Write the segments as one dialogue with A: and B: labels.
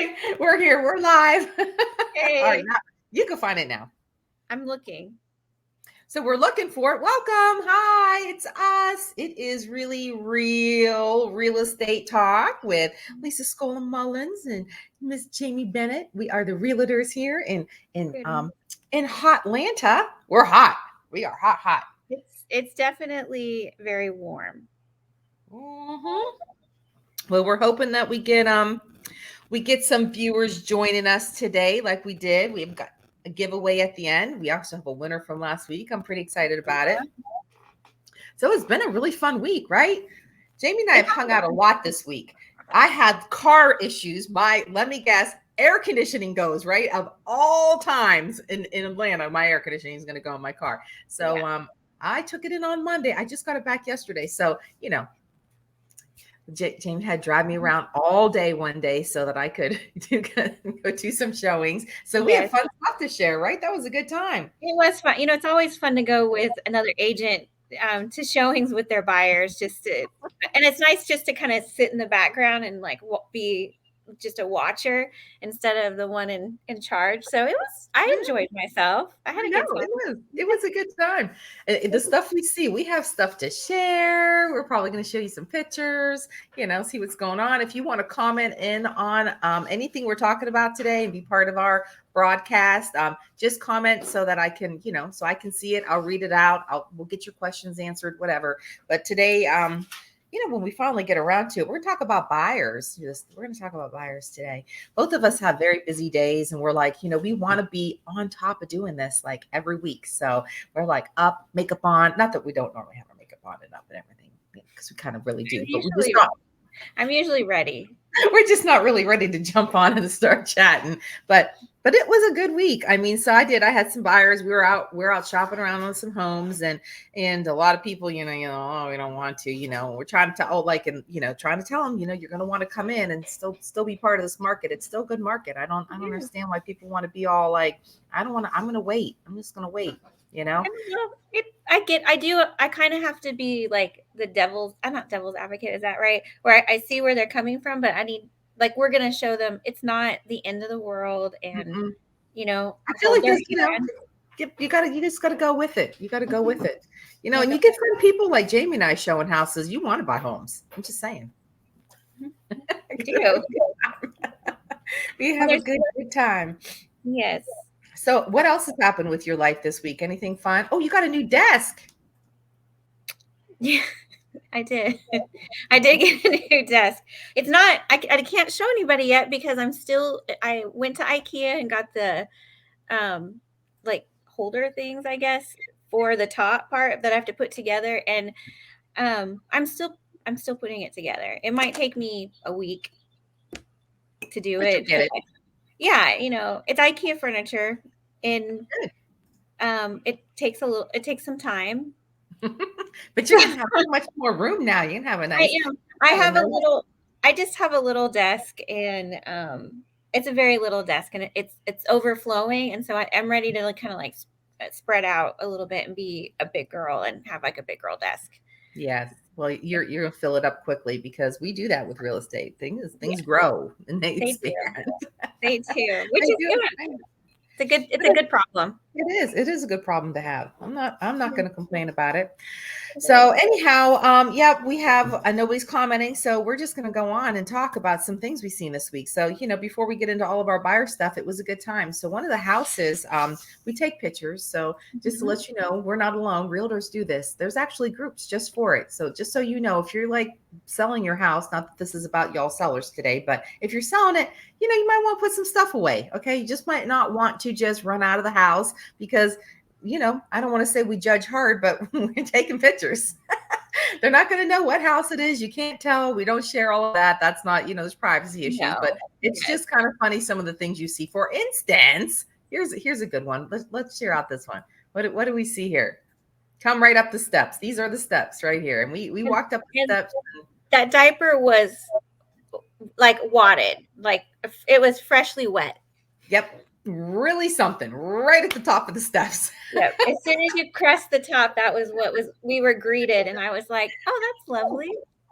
A: right, we're here. We're live. All right,
B: Hey,
A: you can find it now.
B: I'm looking.
A: So we're looking for it. Welcome. Hi, it's us. It is really real estate talk with Lisa Scola Mullins and Miss Jamie Bennett. We are the realtors here in
B: Good.
A: um in hot Atlanta. We're hot. We are hot, hot.
B: It's definitely very warm.
A: hmm Well, we're hoping that we get some viewers joining us today, like we did. We've got a giveaway at the end. We also have a winner from last week. I'm pretty excited about it. So it's been a really fun week, right? Jamie and I have hung out a lot this week. I had car issues. Let me guess, air conditioning goes, right? Of all times in Atlanta, my air conditioning is going to go in my car. So
B: Yeah.
A: I took it in on Monday. I just got it back yesterday. So, James had drive me around all day one day so that I could go do some showings. So we have
B: Yes.
A: fun stuff to share, right? That was a good time.
B: It was fun. It's always fun to go with another agent to showings with their buyers, and it's nice just to kind of sit in the background and like be just a watcher instead of the one in charge. So I enjoyed myself. I had
A: I
B: a
A: know
B: good time.
A: it was a good time. And the stuff we see, we have stuff to share. We're probably going to show you some pictures, see what's going on. If you want to comment in on anything we're talking about today and be part of our broadcast, just comment so that I can, so I can see it. I'll read it out. We'll get your questions answered, whatever. But today, when we finally get around to it, we're going to talk about buyers. We're going to talk about buyers today. Both of us have very busy days, and we're like, we want to be on top of doing this like every week. So we're like up, makeup on. Not that we don't normally have our makeup on and up and everything, because we kind of really do, but
B: I'm usually ready.
A: we're just not really ready to jump on and start chatting. But it was a good week. I mean, so I had some buyers. We were out shopping around on some homes, and a lot of people, oh, we don't want to, we're trying to trying to tell them, you're going to want to come in and still be part of this market. It's still a good market. I don't understand why people want to be all like, I don't want to, I'm going to wait. I'm just going to wait,
B: I kind of have to be like I'm not devil's advocate, is that right? Where I see where they're coming from, but we're going to show them it's not the end of the world, and,
A: Mm-mm. I feel
B: hold
A: like
B: their
A: this,
B: hand.
A: you just gotta go with it. You gotta go with it.
B: Yeah,
A: And you get some people like Jamie and I showing houses. You want to buy homes. I'm just saying.
B: I do.
A: We have a good time.
B: Yes.
A: So what else has happened with your life this week? Anything fun? Oh, you got a new desk.
B: Yeah, I did. I did get a new desk. It's not, I can't show anybody yet because I went to IKEA and got the, like holder things, I guess, for the top part that I have to put together. And, I'm still putting it together. It might take me a week to do
A: But you
B: it.
A: get it.
B: Yeah. It's IKEA furniture, and,
A: Good.
B: it takes some time.
A: But you're gonna have so much more room now. You can have a
B: I
A: nice.
B: am. I just have a little desk, and it's a very little desk, and it's overflowing, and so I'm ready to kind of like spread out a little bit and be a big girl and have like a big girl desk.
A: Yes. Well, you're gonna fill it up quickly because we do that with real estate.
B: Yeah,
A: Things grow and they
B: they do.
A: expand.
B: They do, which
A: I
B: is
A: do.
B: good. It's a good problem.
A: It is. It is a good problem to have. I'm not going to complain about it.
B: It
A: So
B: is.
A: anyhow, yeah, we have nobody's commenting, so we're just going to go on and talk about some things we've seen this week. So before we get into all of our buyer stuff, it was a good time. So one of the houses, we take pictures. So just to let you know, we're not alone. Realtors do this. There's actually groups just for it. So just so you know, if you're like selling your house, not that this is about y'all sellers today, but if you're selling it, you might want to put some stuff away. Okay, you just might not want to just run out of the house because I don't want to say we judge hard, but we're taking pictures. They're not going to know what house it is. You can't tell. We don't share all of that. That's not, there's privacy issues, but it's just kind of funny some of the things you see. For instance, here's a good one. Let's share out this one. What do we see here? Come right up the steps. These are the steps right here. And we walked up the steps.
B: That diaper was like wadded, like it was freshly wet.
A: Yep. Really something right at the top of the steps.
B: Yep. As soon as you crest the top, that was we were greeted. And I was like, oh, that's lovely.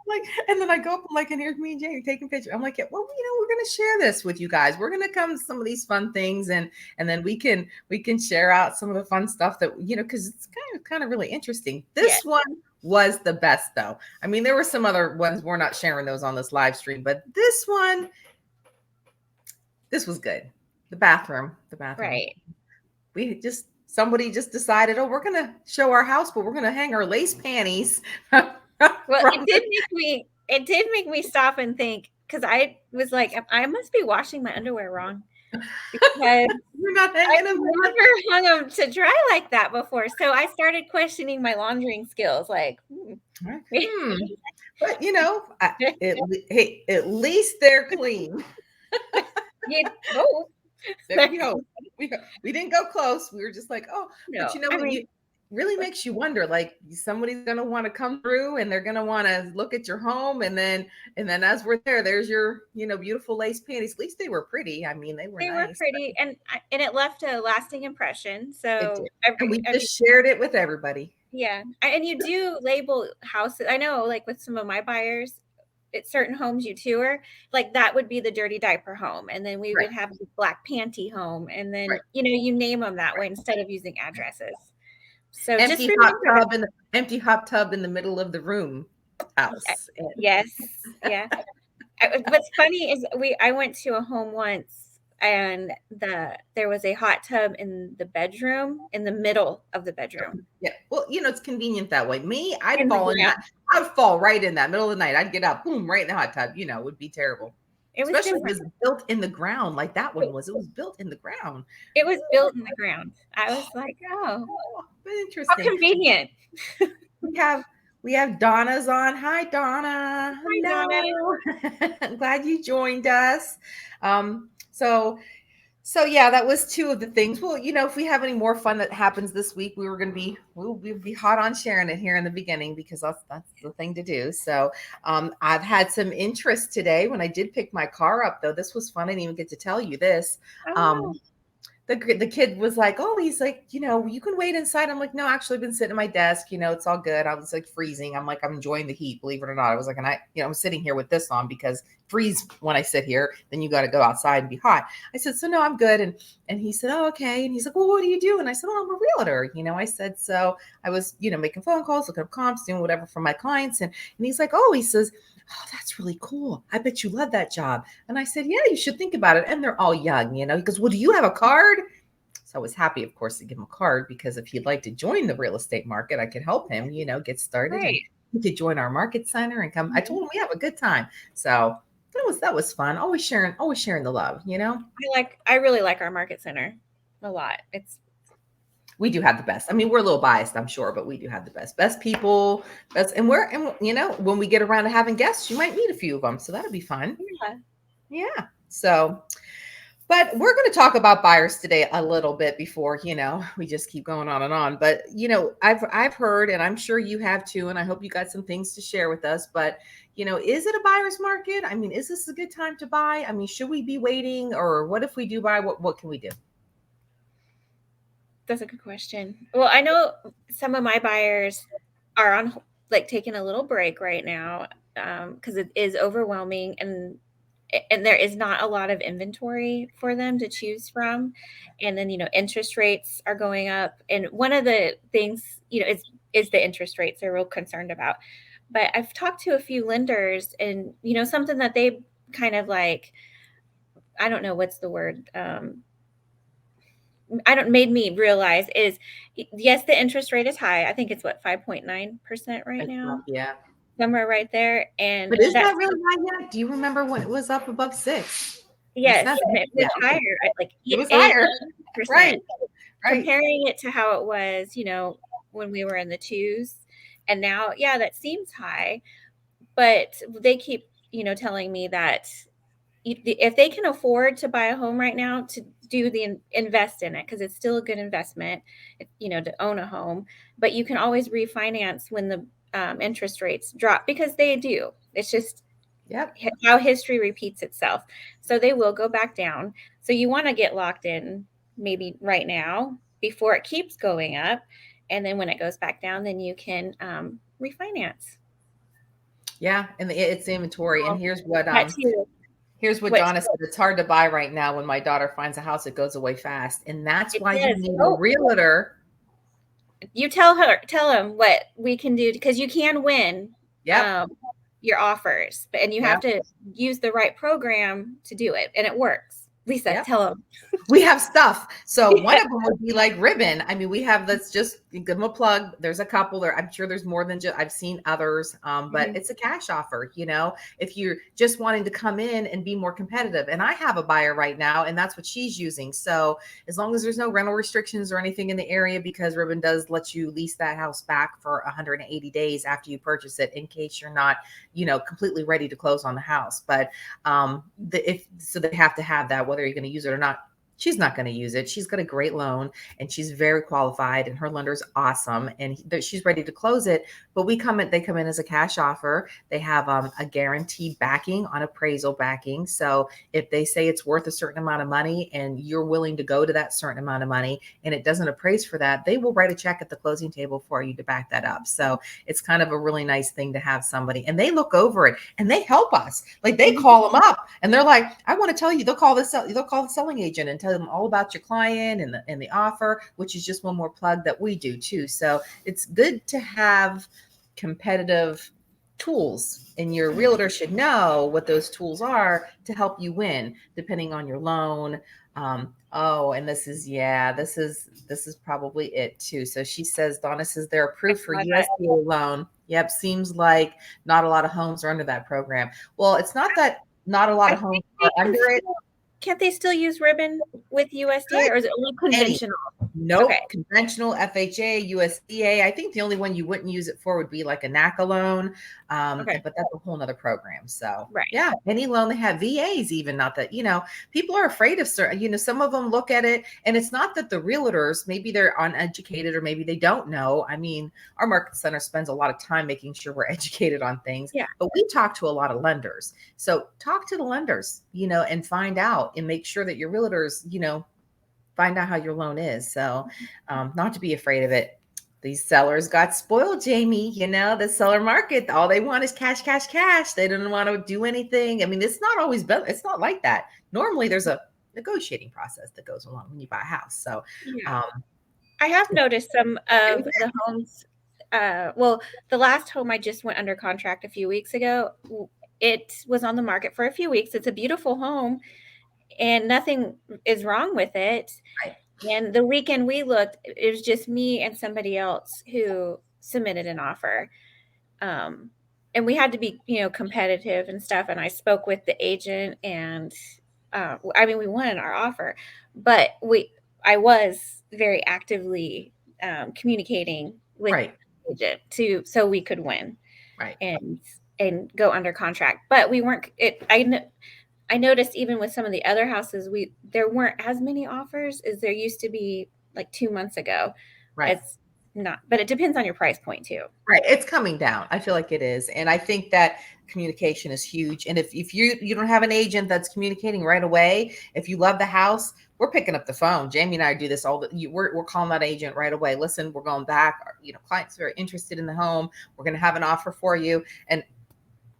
A: Like, and then I go up, I'm like, and here's me and Jamie taking pictures. I'm like, yeah, well, we're gonna share this with you guys. We're gonna come to some of these fun things, and then we can share out some of the fun stuff that because it's kind of really interesting.
B: Yeah.
A: This one was the best though. I mean, there were some other ones. We're not sharing those on this live stream, but this was good. The bathroom.
B: Right.
A: Somebody just decided, oh, we're gonna show our house, but we're gonna hang our lace panties.
B: Well, it did make me stop and think, because I was like, I must be washing my underwear wrong, because
A: You're not
B: I've
A: hanging them.
B: never hung them to dry like that before. So I started questioning my laundering skills. Like,
A: But hey, at least they're clean.
B: you hope.
A: There we go. We didn't go close. We were just like, oh,
B: No,
A: but it really makes you wonder. Like, somebody's gonna want to come through, and they're gonna want to look at your home, and then as we're there, there's your beautiful lace panties. At least they were pretty. I mean, they were nice.
B: Pretty, and it left a lasting impression. So
A: and we just shared it with everybody.
B: Yeah, and you do label houses. I know, like with some of my buyers, at certain homes you tour, like that would be the dirty diaper home, and then we would have the black panty home, and then you name them that way instead of using addresses. So
A: empty hot tub in the middle of the room house.
B: Yes, yeah. What's funny is I went to a home once, and there was a hot tub in the bedroom, in the middle of the bedroom.
A: Yeah, well, it's convenient that way. Me, I'd fall right in that middle of the night. I'd get up, boom, right in the hot tub. It would be terrible. Especially if it was built in the ground, like that one was. It was built in the ground.
B: It was built in the ground. I was like, oh,
A: interesting.
B: How convenient.
A: We have Donna's on. Hi, Donna.
B: Hi, Donna.
A: I'm glad you joined us. So yeah, that was two of the things. Well, if we have any more fun that happens this week, we'll be hot on sharing it here in the beginning, because that's the thing to do. So I've had some interest today when I did pick my car up, though. This was fun. I didn't even get to tell you this. The kid was like, oh, he's like, you can wait inside. I'm like, no, actually, I've been sitting at my desk. It's all good. I was like freezing. I'm like, I'm enjoying the heat, believe it or not. I was like, and I'm sitting here with this on because freeze when I sit here, then you got to go outside and be hot. I said, so no, I'm good. And he said, oh, okay. And he's like, well, what do you do? And I said, well, I'm a realtor. I said, so I was, making phone calls, looking up comps, doing whatever for my clients. And he's like, oh, he says, oh, that's really cool. I bet you love that job. And I said, yeah, you should think about it. And they're all young, he goes, well, do you have a card? So I was happy, of course, to give him a card, because if he'd like to join the real estate market, I could help him, get started.
B: Right.
A: He could join our market center and come. Mm-hmm. I told him we have a good time. So that was fun. Always sharing the love,
B: I really like our market center a lot.
A: We do have the best. I mean, we're a little biased, I'm sure, but we do have the best people. And when we get around to having guests, you might meet a few of them. So that'll be fun. Yeah. So, but we're going to talk about buyers today a little bit before, we just keep going on and on. But, I've heard, and I'm sure you have too, and I hope you got some things to share with us, but, is it a buyer's market? I mean, is this a good time to buy? I mean, should we be waiting, or what if we do buy? What can we do?
B: That's a good question. Well, I know some of my buyers are on taking a little break right now, because it is overwhelming, and there is not a lot of inventory for them to choose from. And then, interest rates are going up. And one of the things, is the interest rates they're real concerned about. But I've talked to a few lenders, and, something that they kind of like, I don't know what's the word, made me realize is, yes, the interest rate is high. I think it's 5.9% right now.
A: Yeah.
B: Somewhere right there.
A: But is that really high yet? Do you remember when it was up above 6?
B: Yes, it was higher.
A: It was higher. Right.
B: Comparing it to how it was, when we were in the 2s, and now, yeah, that seems high. But they keep, telling me that if they can afford to buy a home right now, to invest in it, because it's still a good investment, to own a home. But you can always refinance when the interest rates drop, because they do. It's just how history repeats itself. So they will go back down. So you want to get locked in maybe right now before it keeps going up. And then when it goes back down, then you can refinance.
A: Yeah, and it's inventory. And
B: Well, that too.
A: here's what
B: What
A: Donna said. It's hard to buy right now. When my daughter finds a house, it goes away fast. And that's
B: it
A: why you
B: is.
A: need a
B: Oh,
A: realtor.
B: you tell him what we can do because you can win
A: Yep.
B: um, your offers, and you have
A: Yep.
B: to use the right program to do it, and it works. Lisa,
A: Yep.
B: tell him.
A: We have stuff. So one
B: Yeah.
A: of them would be like ribbon. I mean, we have, let's just give them a plug. There's a couple there. I'm sure there's more than just, I've seen others, but
B: Mhm.
A: it's a cash offer, if you're just wanting to come in and be more competitive. And I have a buyer right now, and that's what she's using. So as long as there's no rental restrictions or anything in the area, because ribbon does let you lease that house back for 180 days after you purchase it, in case you're not, completely ready to close on the house. But if so, they have to have that, whether you're going to use it or not. She's not going to use it. She's got a great loan, and she's very qualified, and her lender's awesome, and she's ready to close it. But they come in as a cash offer. They have a guaranteed backing on appraisal backing. So if they say it's worth a certain amount of money and you're willing to go to that certain amount of money and it doesn't appraise for that, they will write a check at the closing table for you to back that up. So it's kind of a really nice thing to have somebody, and they look over it and they help us. Like, they call them up and they're like, I want to tell you, they'll call the selling agent and tell them all about your client and the offer, which is just one more plug that we do too. So it's good to have competitive tools, and your realtor should know what those tools are to help you win, depending on your loan. And this is probably it too. So she says, Donna says they're approved for USDA loan. Yep. Seems like not a lot of homes are under that program. Well, it's not that not a lot of homes are under it.
B: Can't they still use ribbon with USDA, or is it only conventional?
A: Nope.
B: Okay.
A: Conventional, FHA, USDA. I think the only one you wouldn't use it for would be like a NACA loan.
B: Okay.
A: But that's a whole nother program. So
B: Right.
A: yeah, any loan. They have VAs even, not that, people are afraid of certain, some of them look at it, and it's not that the realtors, maybe they're uneducated or maybe they don't know. I mean, our market center spends a lot of time making sure we're educated on things.
B: Yeah.
A: But we talk to a lot of lenders. So talk to the lenders, and find out and make sure that your realtors, find out how your loan is. So not to be afraid of it. These sellers got spoiled, Jamie. The seller market, all they want is cash, cash, cash. They don't want to do anything. I mean, it's not always been, it's not like that. Normally there's a negotiating process that goes along when you buy a house. So
B: yeah. I have noticed some of the homes. The last home I just went under contract a few weeks ago, it was on the market for a few weeks. It's a beautiful home and nothing is wrong with it.
A: Right.
B: And the weekend we looked, it was just me and somebody else who submitted an offer. And we had to be, competitive and stuff. And I spoke with the agent, and we won our offer, but I was very actively communicating with
A: Right.
B: the agent so we could win,
A: right,
B: and go under contract. But we weren't. I noticed even with some of the other houses, there weren't as many offers as there used to be like 2 months ago.
A: right.
B: It's not, but it depends on your price point too.
A: Right. It's coming down. I feel like it is. And I think that communication is huge. And if you don't have an agent that's communicating right away, if you love the house, we're picking up the phone. Jamie and I do this we're calling that agent right away. Listen, we're going back. Clients are interested in the home. We're going to have an offer for you. And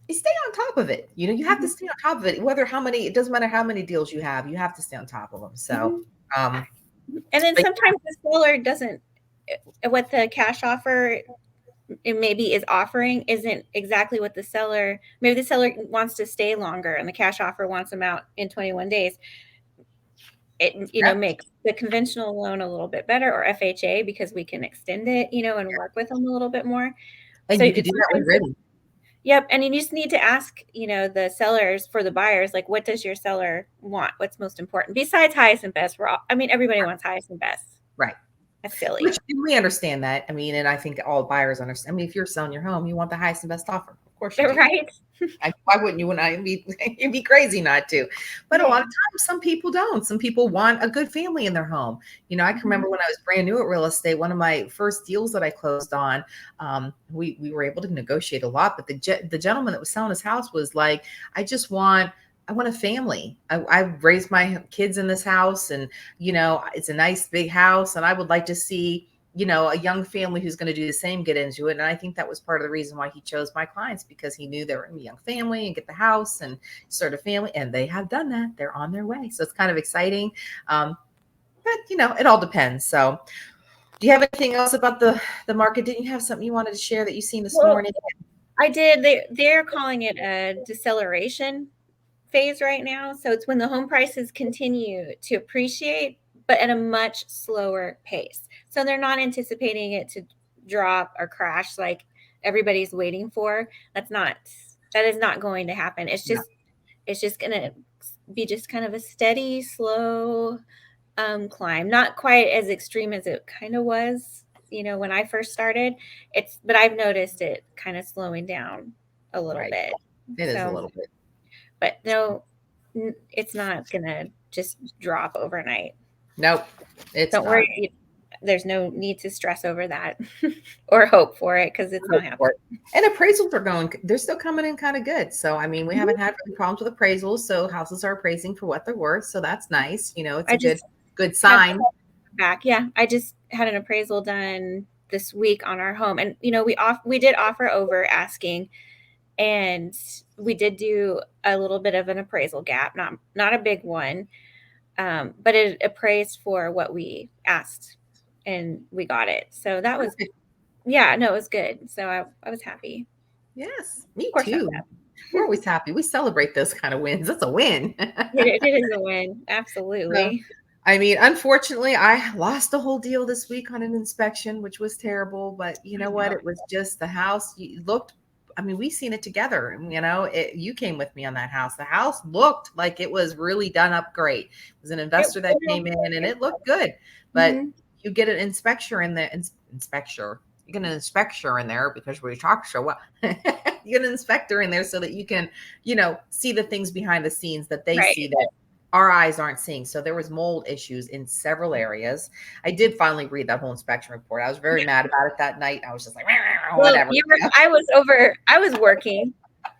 A: you stay on top of it. You have to stay on top of it. It doesn't matter how many deals you have to stay on top of them. So,
B: and then sometimes the seller doesn't, what the cash offer it maybe is offering isn't exactly what maybe the seller wants to stay longer and the cash offer wants them out in 21 days. It, makes the conventional loan a little bit better, or FHA, because we can extend it, and work with them a little bit more.
A: And
B: so
A: you could do that with ribbon.
B: Yep. And you just need to ask, the sellers for the buyers, like, what does your seller want? What's most important besides highest and best? Everybody wants highest and best.
A: Right.
B: That's silly.
A: Which we understand that. I mean, and I think all buyers understand. I mean, if you're selling your home, you want the highest and best offer. Of course you do.
B: Right.
A: Why wouldn't you? You'd be crazy not to. But a lot of times, some people don't. Some people want a good family in their home. I can remember when I was brand new at real estate, one of my first deals that I closed on, we were able to negotiate a lot. But the gentleman that was selling his house was like, I want a family. I raised my kids in this house, and it's a nice big house, and I would like to see a young family who's going to do the same get into it. And I think that was part of the reason why he chose my clients, because he knew they were a young family and get the house and start a family. And they have done that. They're on their way. So it's kind of exciting. But it all depends. So do you have anything else about the market? Didn't you have something you wanted to share that you seen this morning?
B: I did. They're calling it a deceleration phase right now. So it's when the home prices continue to appreciate, but at a much slower pace. So they're not anticipating it to drop or crash like everybody's waiting for. That is not going to happen. It's just going to be just kind of a steady, slow climb. Not quite as extreme as it kind of was, when I first started. But I've noticed it kind of slowing down a little bit.
A: It is a little bit.
B: But no, it's not going to just drop overnight.
A: Nope.
B: Don't worry. There's no need to stress over that or hope for it, because it's not happening.
A: And appraisals they're still coming in kind of good. So, I mean, we haven't had any problems with appraisals. So houses are appraising for what they're worth. So that's nice. It's a good sign.
B: Yeah. I just had an appraisal done this week on our home. And, we did offer over asking. And we did do a little bit of an appraisal gap, not a big one, but it appraised for what we asked, and we got it. So that was, it was good. So I was happy.
A: Yes, me too. We're always happy. We celebrate those kind of wins. That's a win.
B: It is a win. Absolutely.
A: I mean, unfortunately, I lost the whole deal this week on an inspection, which was terrible. But you know what? It was just the house looked. I mean, we seen it together. You came with me on that house. The house looked like it was really done up great. It was an investor that came in, and it looked good. But you get an inspector in there. You get an inspector in there because we talk so well. You get an inspector in there so that you can, see the things behind the scenes that they see that our eyes aren't seeing. So there was mold issues in several areas. I did finally read that whole inspection report. I was very mad about it that night. I was just like, whatever.
B: I was working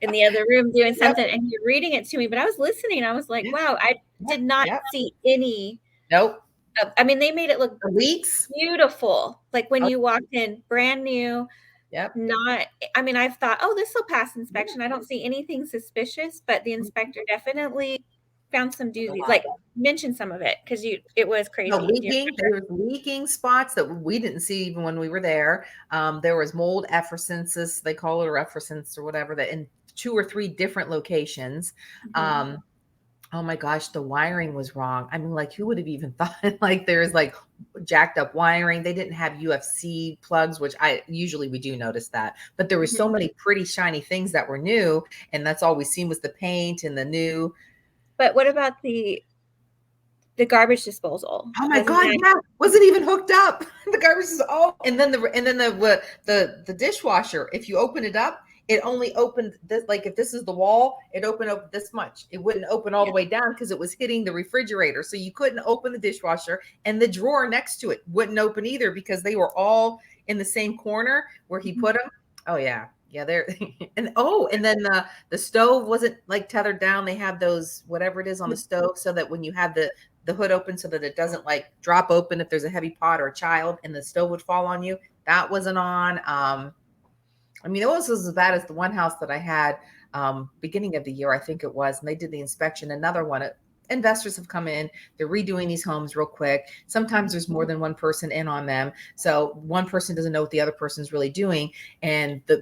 B: in the other room doing something, and you're reading it to me, but I was listening. I was like, wow, I did not see any.
A: Nope.
B: I mean, they made it look
A: leaks
B: beautiful. Like when you walked in, brand new.
A: Yep.
B: I've thought, oh, this will pass inspection. I don't see anything suspicious, but the inspector definitely found some doozies. Like, mention some of it, because it was crazy.
A: There was leaking spots that we didn't see even when we were there. There was mold effervescences, they call it, or effervescence or whatever, that in 2 or 3 different locations. Oh my gosh, the wiring was wrong. I mean, like, who would have even thought like there's like jacked up wiring? They didn't have UFC plugs, which we do notice that, but there were so many pretty shiny things that were new, and that's all we seen was the paint and the new.
B: But what about the garbage disposal?
A: Oh my God, wasn't even hooked up. The garbage is and then the dishwasher, if you open it up, it only opened this, like if this is the wall, it opened up this much. It wouldn't open all the way down because it was hitting the refrigerator. So you couldn't open the dishwasher, and the drawer next to it wouldn't open either because they were all in the same corner where he put them. Oh yeah. Yeah, there. And then the stove wasn't like tethered down. They have those, whatever it is on the stove, so that when you have the hood open, so that it doesn't like drop open if there's a heavy pot or a child and the stove would fall on you. That wasn't on. I mean, it was as bad as the one house that I had beginning of the year, I think it was, and they did the inspection. Another one, investors have come in, they're redoing these homes real quick. Sometimes there's more than one person in on them. So one person doesn't know what the other person's really doing. And the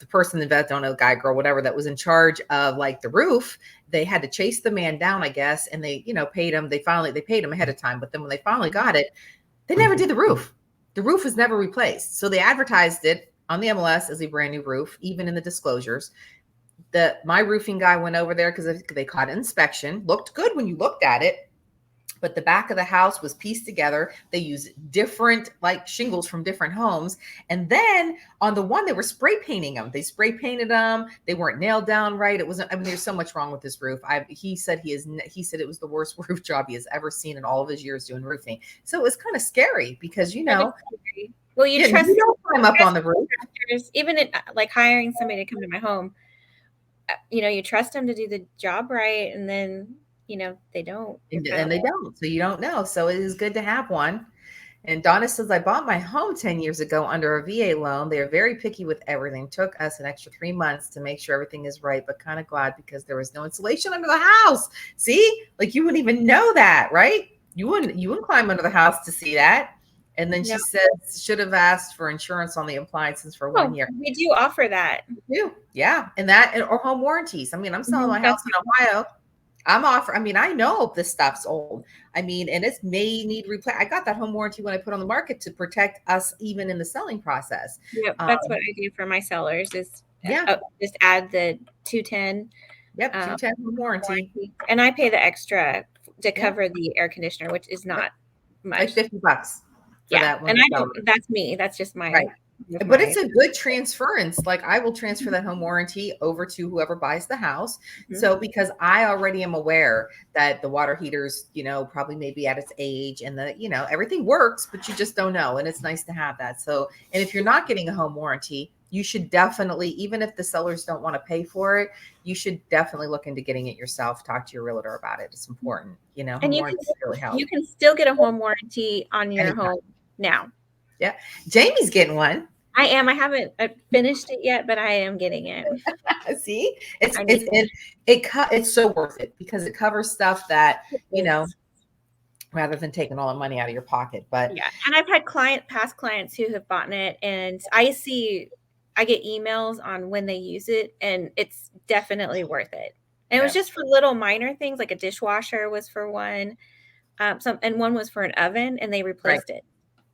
A: person, don't know, the guy, girl, whatever, that was in charge of like the roof, they had to chase the man down, I guess. And they, paid him. They paid him ahead of time. But then when they finally got it, they never did the roof. The roof was never replaced. So they advertised it on the MLS as a brand new roof, even in the disclosures. My roofing guy went over there because they caught an inspection. Looked good when you looked at it, but the back of the house was pieced together. They used different like shingles from different homes. And then on the one, they were spray painting them. They spray painted them. They weren't nailed down right. It wasn't, I mean, there's so much wrong with this roof. He said it was the worst roof job he has ever seen in all of his years doing roofing. So it was kind of scary because,
B: well, you trust,
A: you don't climb up on the roof.
B: Even like hiring somebody to come to my home, you trust them to do the job right, and then they don't.
A: And they don't. So you don't know. So it is good to have one. And Donna says, I bought my home 10 years ago under a VA loan. They are very picky with everything. Took us an extra 3 months to make sure everything is right, but kind of glad because there was no insulation under the house. See, like you wouldn't even know that, right? You wouldn't climb under the house to see that. And then
B: No.
A: she said, should have asked for insurance on the appliances for 1 year.
B: We do offer that.
A: We do. Yeah. And that, or home warranties. I mean, I'm selling my house in Ohio. I know this stuff's old. I mean, and it may need replay. I got that home warranty when I put on the market to protect us even in the selling process.
B: Yep, that's what I do for my sellers is
A: Yeah.
B: Just add the 210.
A: Yep, 210 home warranty.
B: And I pay the extra to cover the air conditioner, which is not much.
A: Like $50 for that one.
B: And I don't, that's me. That's just my
A: right. But it's a good transference. Like I will transfer that home warranty over to whoever buys the house. Mm-hmm. So because I already am aware that the water heaters, probably may be at its age and everything works, but you just don't know. And it's nice to have that. So, and if you're not getting a home warranty, you should definitely, even if the sellers don't want to pay for it, you should definitely look into getting it yourself. Talk to your realtor about it. It's important,
B: And you can still get a home warranty on your home now. Yeah.
A: Jamie's getting one.
B: I am. I haven't finished it yet, but I am getting it.
A: See, it's so worth it because it covers stuff that, rather than taking all the money out of your pocket. But
B: yeah. And I've had past clients who have bought it, and I get emails on when they use it, and it's definitely worth it. And it was just for little minor things, like a dishwasher was for one, and one was for an oven, and they replaced it.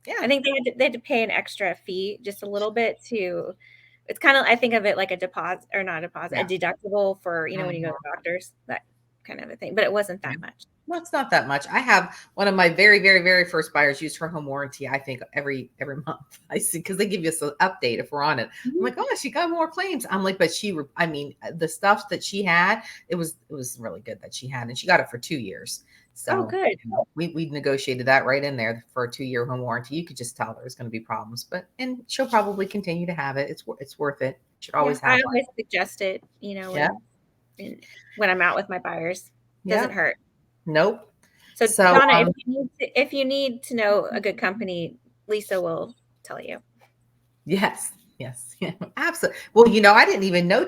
B: Yeah, I think they had to pay an extra fee, just a little bit it's kind of, I think of it like a deposit or not a deposit, a deductible for, when you go to the doctors, that kind of a thing, but it wasn't that much.
A: Well, it's not that much. I have one of my very, very, very first buyers use her home warranty. I think every month I see, because they give you an update if we're on it. I'm like, oh, she got more claims. I'm like, but the stuff that she had, it was really good that she had, and she got it for 2 years. So
B: good.
A: We negotiated that right in there for a 2-year home warranty. You could just tell there's going to be problems, and she'll probably continue to have it. It's worth it. You should always have.
B: I always suggest it. When I'm out with my buyers, it doesn't hurt.
A: Nope.
B: So Donna, if you need to know a good company, Lisa will tell you.
A: Yes. Absolutely. Well, I didn't even know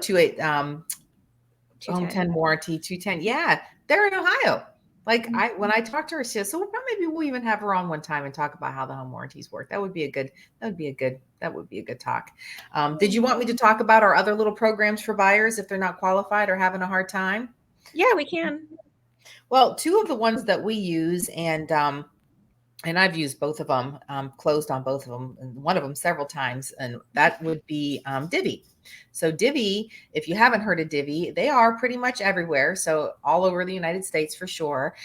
A: Home 10 warranty 210. Yeah, they're in Ohio. Like when I talked to her, she said, so maybe we'll even have her on one time and talk about how the home warranties work. That would be a good talk. Did you want me to talk about our other little programs for buyers if they're not qualified or having a hard time?
B: Yeah, we can.
A: Well, two of the ones that we use, and I've used both of them, closed on both of them, and one of them several times, and that would be Divvy. So Divvy, if you haven't heard of Divvy, they are pretty much everywhere. So all over the United States for sure.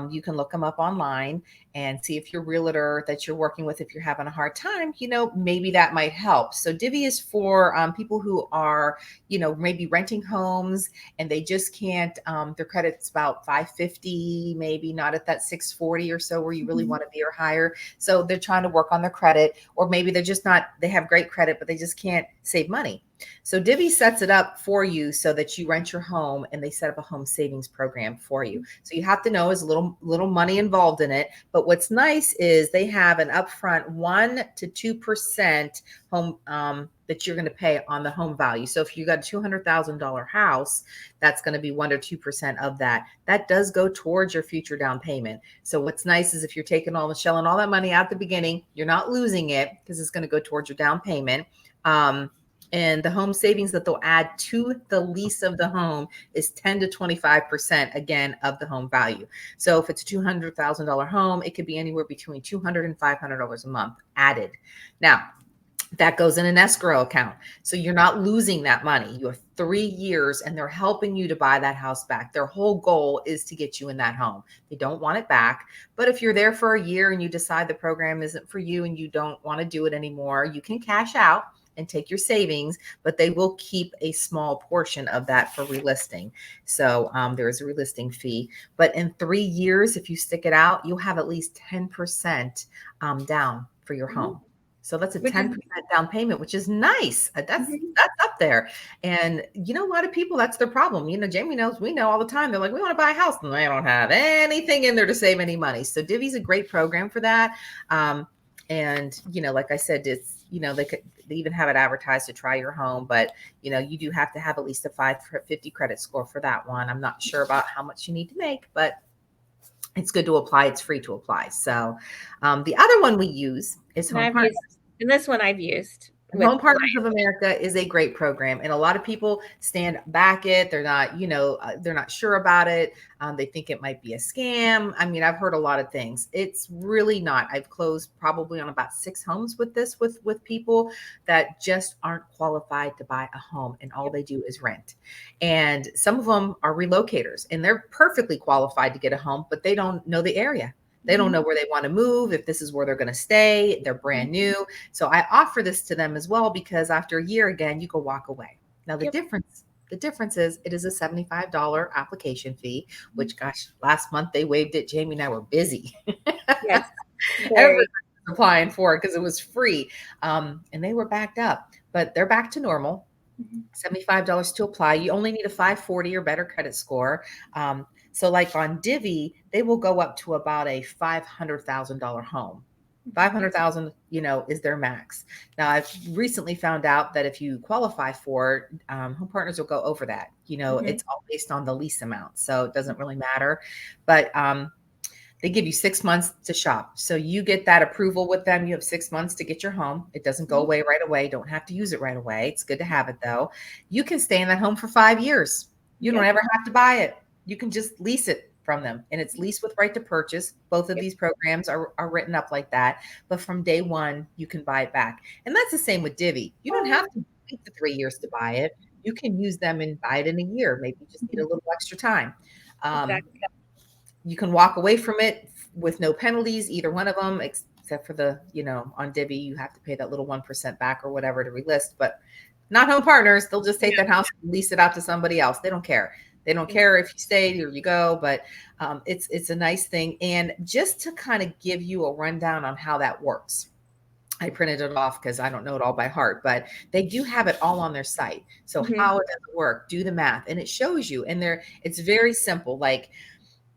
A: You can look them up online and see if your realtor that you're working with, if you're having a hard time, maybe that might help. So Divvy is for people who are, maybe renting homes and they just can't, their credit's about 550, maybe not at that 640 or so where you really want to be or higher. So they're trying to work on their credit, or maybe they're just not, they have great credit, but they just can't save money. So Divvy sets it up for you so that you rent your home, and they set up a home savings program for you. So you have to know there's a little money involved in it. But what's nice is they have an upfront 1 to 2% home that you're going to pay on the home value. So if you got a $200,000 house, that's going to be 1 or 2% of that. That does go towards your future down payment. So what's nice is if you're taking shelling all that money out at the beginning, you're not losing it because it's going to go towards your down payment. And the home savings that they'll add to the lease of the home is 10 to 25%, again, of the home value. So if it's a $200,000 home, it could be anywhere between $200 and $500 a month added. Now, that goes in an escrow account. So you're not losing that money. You have 3 years and they're helping you to buy that house back. Their whole goal is to get you in that home. They don't want it back. But if you're there for a year and you decide the program isn't for you and you don't want to do it anymore, you can cash out and take your savings, but they will keep a small portion of that for relisting. So there is a relisting fee. But in 3 years, if you stick it out, you'll have at least 10% down for your home. So that's a 10% down payment, which is nice. That's up there. And a lot of people, that's their problem. Jamie knows, we know all the time. They're like, we want to buy a house and they don't have anything in there to save any money. So Divvy's a great program for that. And, like I said, it's, they even have it advertised to try your home, but, you do have to have at least a 550 credit score for that one. I'm not sure about how much you need to make, but it's good to apply. It's free to apply. So the other one we use is
B: And
A: Home Partners.
B: and this one I've used
A: And
B: with
A: Home Partners of America is a great program, and a lot of people stand back it. They're not, they're not sure about it. They think it might be a scam. I mean, I've heard a lot of things. It's really not. I've closed probably on about 6 homes with this, with people that just aren't qualified to buy a home, and all they do is rent. And some of them are relocators, and they're perfectly qualified to get a home, but they don't know the area. They don't know where they want to move, if this is where they're going to stay. They're brand new. So I offer this to them as well, because after a year, again, you can walk away. Now, the difference is it is a $75 application fee, which, gosh, last month they waived it. Jamie and I were busy.
B: Yes.
A: Everybody was applying for it because it was free. And they were backed up, but they're back to normal. $75 to apply. You only need a 540 or better credit score. So like on Divvy, they will go up to about a $500,000 home. 500,000, is their max. Now, I've recently found out that if you qualify for it, Home Partners will go over that. It's all based on the lease amount, so it doesn't really matter. But they give you 6 months to shop. So you get that approval with them. You have 6 months to get your home. It doesn't go away right away. Don't have to use it right away. It's good to have it, though. You can stay in that home for 5 years. You don't ever have to buy it. You can just lease it from them, and it's lease with right to purchase. Both of these programs are written up like that. But from day one, you can buy it back. And that's the same with Divvy. You don't have to wait for 3 years to buy it. You can use them and buy it in a year. Maybe you just need a little extra time.
B: Exactly.
A: You can walk away from it with no penalties, either one of them, except for the, on Divvy, you have to pay that little 1% back or whatever to relist, but not Home Partners. They'll just take that house and lease it out to somebody else. They don't care. They don't care if you stay or you go, but it's a nice thing. And just to kind of give you a rundown on how that works, I printed it off because I don't know it all by heart, but they do have it all on their site. So how it does work, do the math, and it shows you. And it's very simple. Like,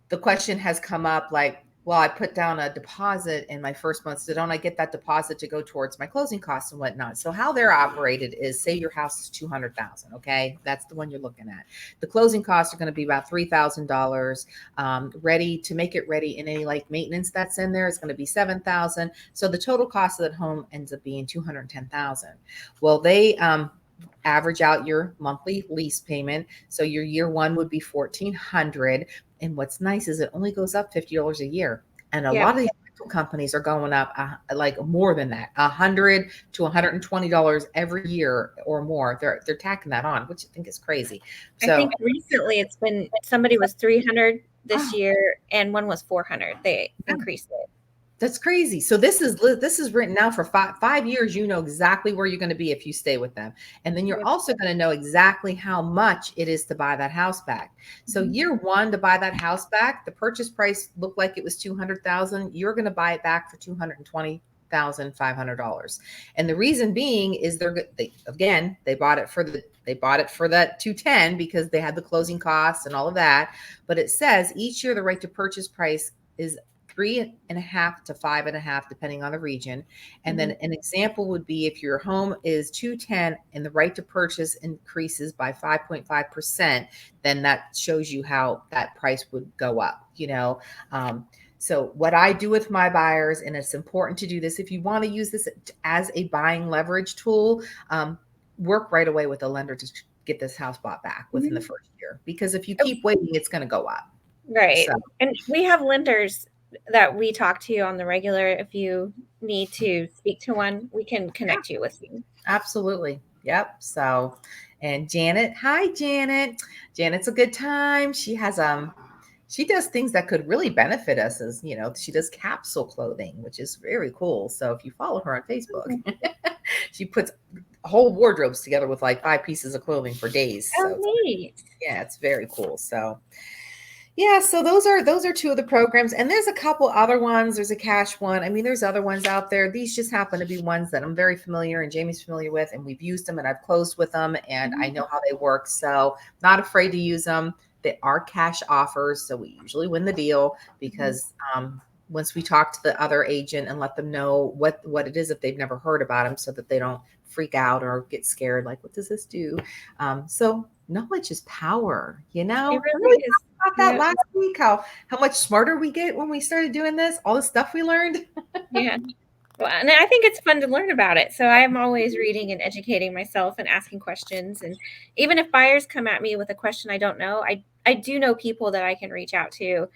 A: the question has come up like, well, I put down a deposit in my first month, so don't I get that deposit to go towards my closing costs and whatnot? So how they're operated is, say your house is $200,000. Okay, that's the one you're looking at. The closing costs are going to be about $3,000. Ready to make it ready, and any like maintenance that's in there is going to be $7,000. So the total cost of that home ends up being $210,000. Well, they average out your monthly lease payment. So your year one would be $1,400. And what's nice is it only goes up $50 a year. And a lot of these companies are going up like more than that, $100 to $120 every year or more. They're tacking that on, which I think is crazy. So
B: I think recently it's been, somebody was 300 this year and one was 400. They increased it.
A: That's crazy. So this is written now for 5 years. You know exactly where you're going to be if you stay with them. And then you're also going to know exactly how much it is to buy that house back. So year one, to buy that house back, the purchase price looked like it was $200,000. You're going to buy it back for $220,500. And the reason being is they bought it for that 210 because they had the closing costs and all of that. But it says each year the right to purchase price is 3.5 to 5.5, depending on the region. And then an example would be if your home is 210 and the right to purchase increases by 5.5%, then that shows you how that price would go up, So what I do with my buyers, and it's important to do this if you want to use this as a buying leverage tool, work right away with a lender to get this house bought back within the first year. Because if you keep waiting, it's going to go up.
B: Right. So. And we have lenders that we talk to on the regular. If you need to speak to one, we can connect you with you.
A: Absolutely. Yep. So, and Janet, hi, Janet. Janet's a good time. She has, she does things that could really benefit us as, she does capsule clothing, which is very cool. So if you follow her on Facebook, she puts whole wardrobes together with like 5 pieces of clothing for days.
B: Oh,
A: so
B: neat.
A: Yeah, it's very cool. So yeah, so those are 2 of the programs, and there's a couple other ones. There's a cash one. I mean, there's other ones out there. These just happen to be ones that I'm very familiar and Jamie's familiar with, and we've used them and I've closed with them and I know how they work. So not afraid to use them. They are cash offers, so we usually win the deal because once we talk to the other agent and let them know what it is if they've never heard about them, so that they don't freak out or get scared, like, what does this do? So knowledge is power,
B: It
A: I
B: really
A: really
B: is.
A: talked about that
B: Yeah.
A: last week, how much smarter we get when we started doing this, all the stuff we learned.
B: Yeah. Well, and I think it's fun to learn about it. So I'm always reading and educating myself and asking questions. And even if buyers come at me with a question I don't know, I do know people that I can reach out to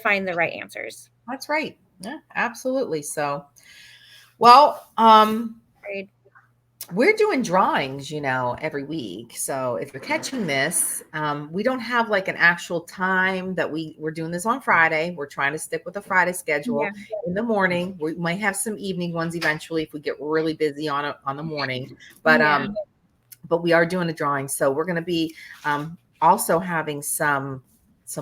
B: find the right answers.
A: That's right. Yeah, absolutely. So, well,
B: Right.
A: we're doing drawings, every week. So if you're catching this, we don't have like an actual time that we're doing this on Friday. We're trying to stick with a Friday
B: Yeah.
A: schedule in the morning. We might have some evening ones eventually if we get really busy on the morning, but
B: Yeah.
A: but we are doing a drawing. So we're going to be also having some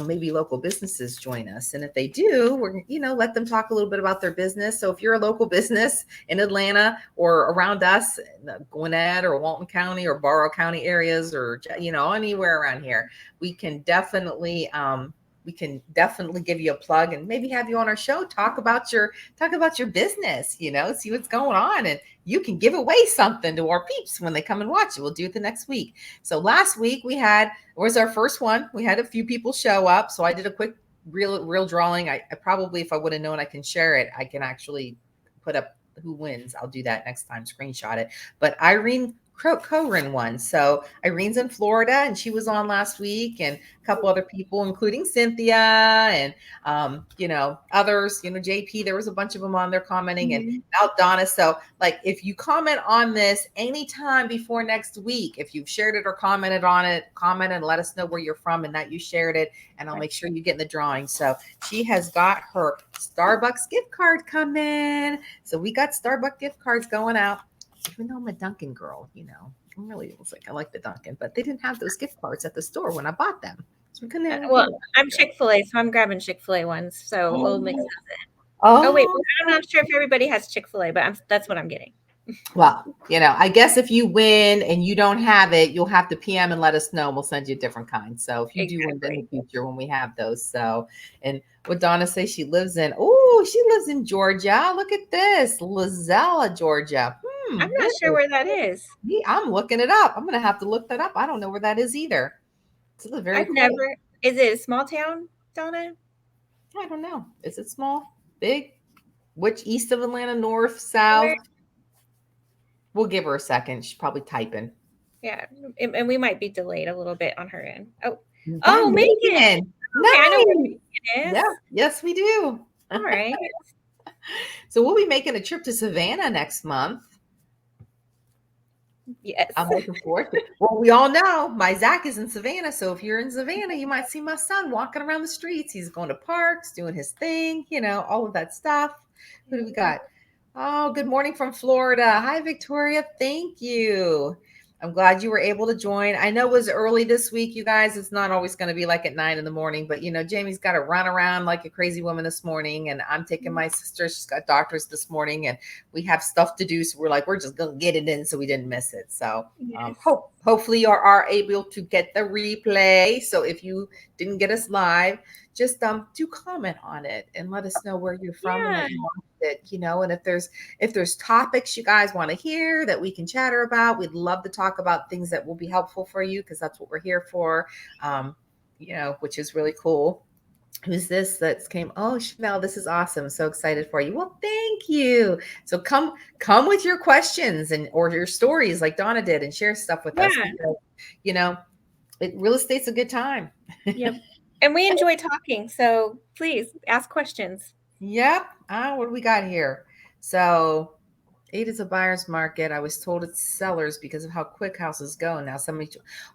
A: maybe local businesses join us. And if they do, we're, let them talk a little bit about their business. So if you're a local business in Atlanta or around us, in the Gwinnett or Walton County or Barrow County areas, or, anywhere around here, we can definitely, give you a plug and maybe have you on our show, talk about your business, see what's going on. And you can give away something to our peeps when they come and watch it. We'll do it the next week. So last week it was our first one. We had a few people show up. So I did a quick real drawing. I probably, if I would have known I can share it, I can actually put up who wins. I'll do that next time, screenshot it. But Irene Coren won. So Irene's in Florida and she was on last week, and a couple other people, including Cynthia and, others, JP, there was a bunch of them on there commenting, and now Donna. So like, if you comment on this anytime before next week, if you've shared it or commented on it, comment and let us know where you're from and that you shared it. And I'll make sure you get in the drawing. So she has got her Starbucks gift card coming. So we got Starbucks gift cards going out. Even though I'm a Dunkin' girl, I'm really, was like, I like the Dunkin', but they didn't have those gift cards at the store when I bought them. So we couldn't.
B: Well, I'm Chick-fil-A, so I'm grabbing Chick-fil-A ones. So we'll mix that in.
A: Oh,
B: wait, I'm not sure if everybody has Chick-fil-A, but that's what I'm getting.
A: Well, I guess if you win and you don't have it, you'll have to PM and let us know. And we'll send you a different kind. So if you do win in the future when we have those. So, and what Donna say she lives in? Oh, she lives in Georgia. Look at this, Lozella, Georgia.
B: I'm not sure where that is.
A: I'm looking it up. I'm going to have to look that up. I don't know where that is either. It's very
B: I've
A: cool.
B: never. Is it a small town, Donna?
A: I don't know. Is it small, big? Which, east of Atlanta, north, south? We'll give her a second. She's probably typing.
B: Yeah, and we might be delayed a little bit on her end.
A: Oh,
B: Megan.
A: Okay,
B: nice. I know where Megan is.
A: Yeah. Yes, we do.
B: All right.
A: So we'll be making a trip to Savannah next month.
B: Yes.
A: I'm looking forward to it. Well, we all know my Zach is in Savannah. So if you're in Savannah, you might see my son walking around the streets. He's going to parks, doing his thing, all of that stuff. Who do we got? Oh, good morning from Florida. Hi, Victoria. Thank you. I'm glad you were able to join. I know it was early this week, you guys. It's not always going to be like at 9 a.m, but Jamie's got to run around like a crazy woman this morning, and I'm taking my sister. She's got doctors this morning, and we have stuff to do. So we're just going to get it in so we didn't miss it. So hopefully you are able to get the replay. So if you didn't get us live, just do comment on it and let us know where you're from and that you watched it, and if there's topics you guys want to hear that we can chatter about, we'd love to talk about things that will be helpful for you, because that's what we're here for, which is really cool. Who's this that came? Oh, Chanel, this is awesome. So excited for you. Well, thank you. So come with your questions or your stories like Donna did, and share stuff with us, because, real estate's a good time.
B: Yep. And we enjoy talking. So please ask questions.
A: Yep. What do we got here? So 8 is a buyer's market. I was told it's sellers because of how quick houses go. Now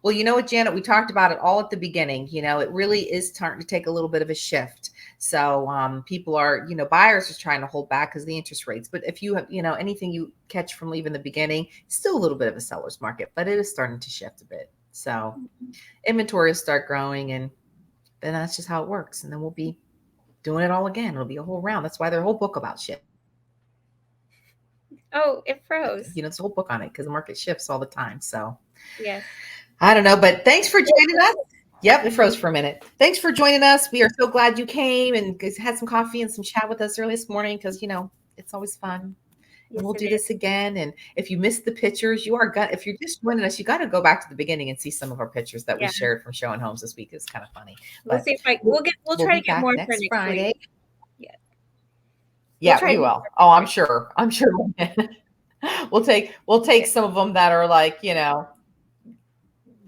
A: well, you know what, Janet, we talked about it all at the beginning. It really is starting to take a little bit of a shift. So people are, buyers are trying to hold back because of the interest rates. But if you have, anything you catch from even the beginning, it's still a little bit of a seller's market, but it is starting to shift a bit. So inventory will start growing, and then that's just how it works. And then we'll be doing it all again. It'll be a whole round. That's why there's a whole book about shit.
B: Oh, it froze.
A: It's a whole book on it because the market shifts all the time. So
B: yes,
A: I don't know, but thanks for joining us. Yep, it froze for a minute. Thanks for joining us. We are so glad you came and had some coffee and some chat with us early this morning because, it's always fun. And
B: Yes,
A: we'll
B: it
A: do
B: is.
A: this again. And if you missed the pictures, if you're just joining us, you got to go back to the beginning and see some of our pictures that we
B: Yeah.
A: shared from showing homes this week. It's kind of funny.
B: We'll
A: But
B: see if we'll
A: we'll
B: try
A: be
B: to get
A: back
B: more for
A: next
B: next
A: Friday.
B: week. Yeah. We'll
A: Yeah,
B: try
A: we
B: to
A: will. Oh, I'm sure. I'm sure. We'll take some of them that are like,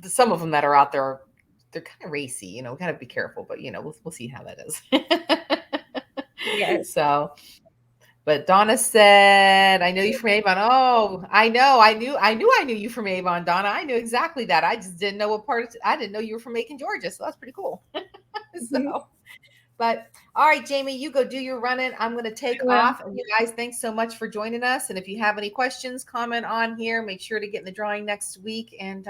A: some of them that are out there, they're kind of racy, got to be careful, but we'll see how that is.
B: Yes.
A: So, but Donna said, I know you from Avon. Oh, I know. I knew you from Avon, Donna. I knew exactly that. I just didn't know what part. I didn't know you were from Macon, Georgia. So that's pretty cool. So, but all right, Jamie, you go do your running. I'm going to take off. And you guys, thanks so much for joining us. And if you have any questions, comment on here. Make sure to get in the drawing next week and,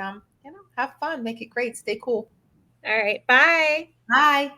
A: have fun. Make it great. Stay cool.
B: All right. Bye.
A: Bye.